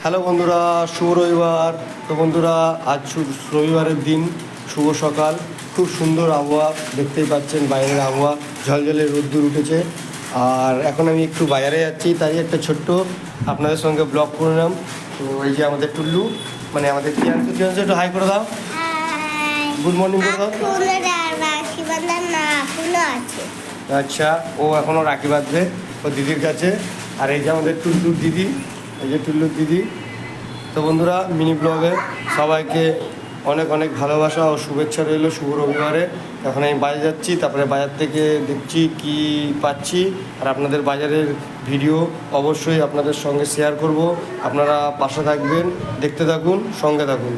Hello বন্ধুরা, শুভ রবিবার। তো বন্ধুরা, আজ রবিবারের দিন, শুভ সকাল। খুব সুন্দর আবহাওয়া, দেখতেই পাচ্ছেন বাইরের আবহাওয়া, ঝলঝলে রোদ্দুর উঠেছে। আর এখন আমি একটু বাইরে যাচ্ছি, তাই একটা ছোট্ট আপনাদের সঙ্গে ব্লগ করলাম। তো এই যে আমাদের টুল্লু, মানে আমাদের তিয়াংশু একটু হাই করে দাও, গুড মর্নিং করে দাও। আচ্ছা, ও এখনও রাখি বাঁধবে ও দিদির কাছে। আর এই যে আমাদের টুল্লুর দিদি, এই যে টুল্লুর দিদি। তো বন্ধুরা, মিনি ব্লগে সবাইকে অনেক অনেক ভালোবাসা ও শুভেচ্ছা রইল শুভ রবিবারে। এখন আমি বাজার যাচ্ছি, তারপরে বাজার থেকে দেখছি কি পাচ্ছি। আর আপনাদের বাজারের ভিডিও অবশ্যই আপনাদের সঙ্গে শেয়ার করব। আপনারা পাশে থাকবেন, দেখতে থাকুন, সঙ্গে থাকুন।